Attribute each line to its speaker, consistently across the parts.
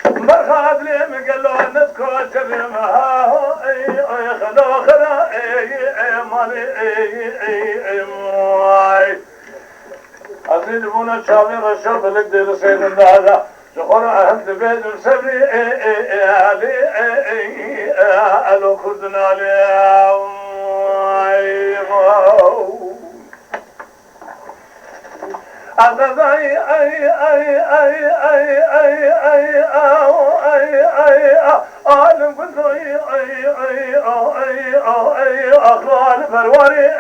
Speaker 1: مرخاد لي مقلو نذكر جرمها خلو خلا مالي عزيز بونا شامي رشب لك دير سيد هذا شخور أهل بيت سبري علي ألو كردنا علي عالم كنت أخوان فرواري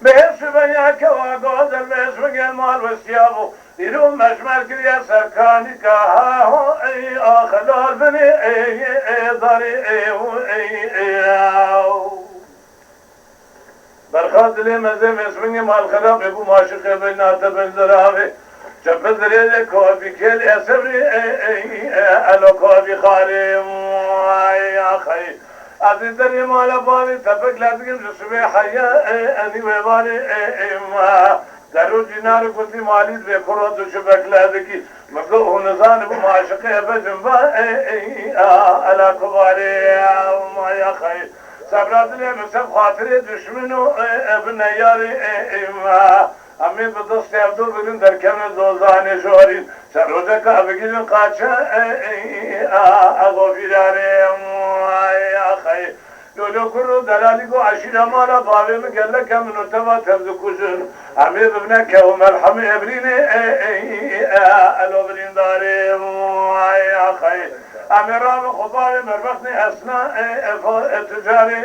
Speaker 1: بيش بياك وقوز البيش بقى المال والسيابو يروم مشمال كريا سركاني كاهو خلال بني ضري برخاد لي مزم اسمي مال خراب ابو ماشق بينات بنزراوي جبت لي كوفي كل اسري الو كوفي خارم يا اخي عزيزني مال بابي تبك لا تجيب شبي حيا اني وبالي ما درو جنار كنت مالي بكرو شبك لا تجي مقو نزان ابو ماشق بجنبا على كباري يا اخي صبرات لي مسف خاطري دشمنو ابن ياري امي بدست يبدو بدون در كم دوزاني جورين سرودك ابجين قاچا اغفراري يا اخي لولو كرو دلاليكو عشيرة مالا بابي مقلك من تبا تبذكوشن امي ببنك ومرحم ابريني الو برين داري يا اخي امرام خبار مربخني اثناء تجاري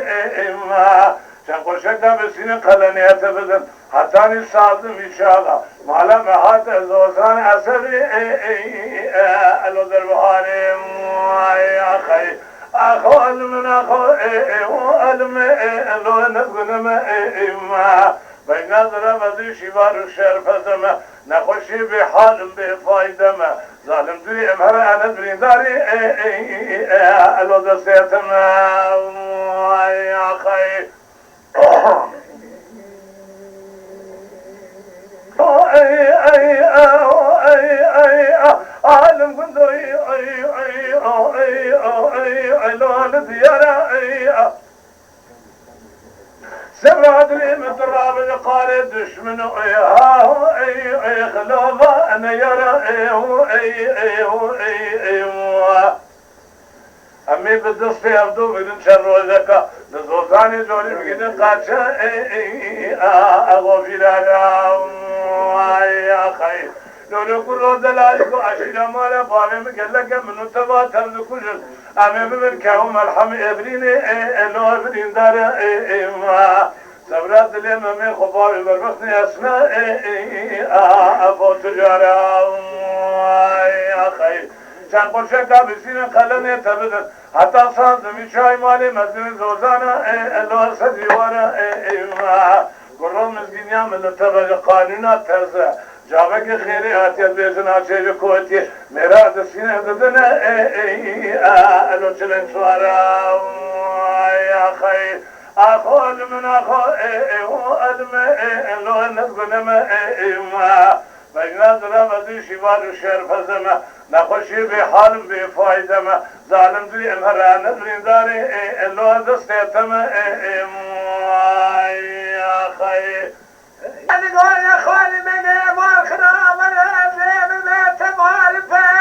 Speaker 1: شان قرشكتا بسين قلني اتبدن حتاني صادم يشاغا مالا محات زوزان اثري الو دربهاني يا اخي اخو من اخو علم الو نقنم بين نظرة مدي شبار الشرف زما نخشي بحال بفايدة ما ظالم دوي امهر انا درين داري الو دستيتما يا اخي عالم كنت علوان ديارة سبراد لي متراب القاري دشمن خلوفا انا يرى امي بدست يبدو بدن شر ذكا لزوزاني زوري بقيدن قاتشا اغوفيرانا يا خير لولو كرو دلالكو عشيرا مالا بابي مقلقا منو تبا تبذكوشن امي بمن كاو مرحم ابريني الو ابرين دار صبرات لي ممي خبابي بربخني اسنا افو تجارا يا خير شان قرشكتا بسين قلني تبدن حتى صادمي شاي مالي مزن زوزانا الو سديوانا قرر مزقينيا من تبا قانونا ترزا جاوك خيري آتيت بيزنا چه كوتي میرا دسینه ددنا الو چلن سوارا يا خير اخو من اخو علم الو نزغنم بين نظرة مدي شبار الشرف زما نخشي بحال بفايدة ما ظالم دوي امهران درين داري الو دستيتما يا خير
Speaker 2: أنا قول يا أخواني من ما الخرام أنا أبني ما تبالفه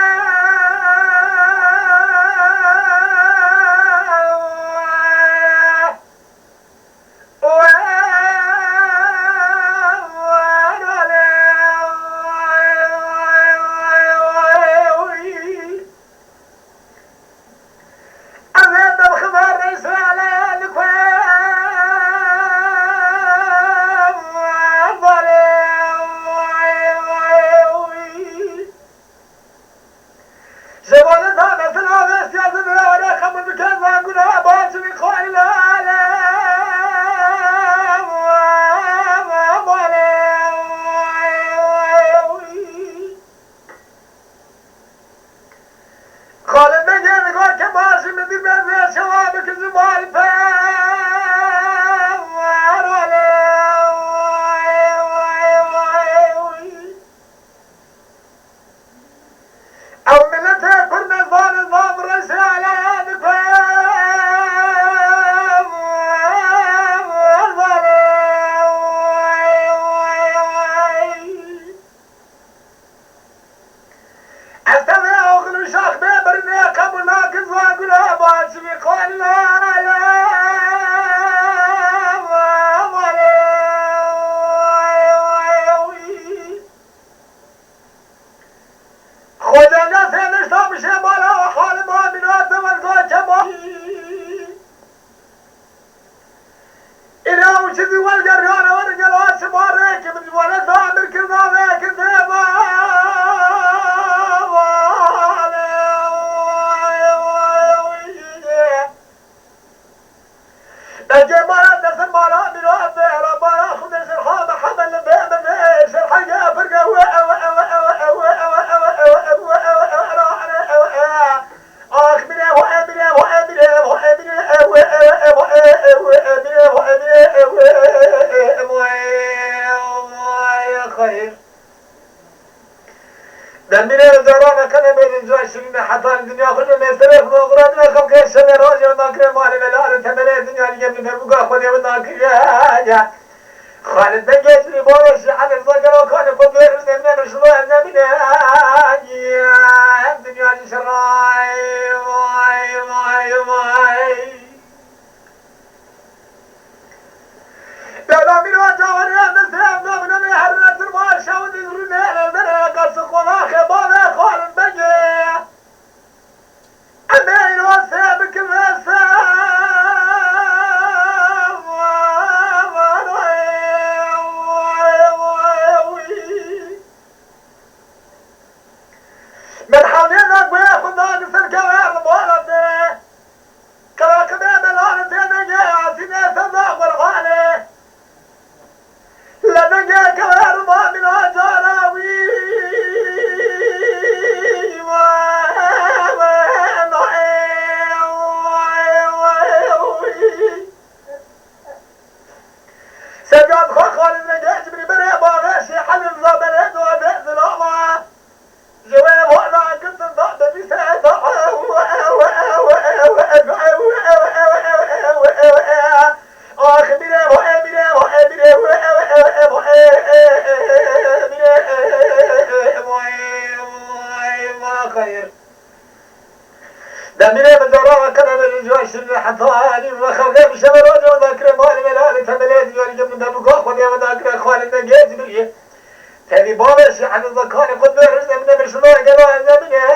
Speaker 2: دمينا الدوران كنا بين جاشين حتى الدنيا كلها مستريح وغراد لكم كيشل راجع ذاكر مال ملال تملا الدنيا اللي قبل نبقى خذ يا ذاكر يا خالد بنجت لي بوش على الذكر وكان فضل من الشلوه زمنا يا الدنيا شراي واي واي واي لا من وجهه يا مسلم من يحرس الماشى ودزرنا لنا قص قلاخ بالا خالد بنجي أمين وسابك من حولنا وياخذ ناقص الكلام الولد كلا كمان الآن تنجي عسينا صدق والغالي لنجي كمان ما من أجاراوي سجاد خالد نجي جبري بني باغشي حل الزبلد وبئس الأمة جواب وانا كنت ضعت بساعة دمنا بالدوران كنا بالجواش الحطاني وخلقنا بشمال وجه وذاكر مالي ملالي تمليت يولي جبنا دمقا خذ يا وذاكر خالد نجيز بليه تبي بابش عن الذكار قد رزق من برشلونة قالوا زمنا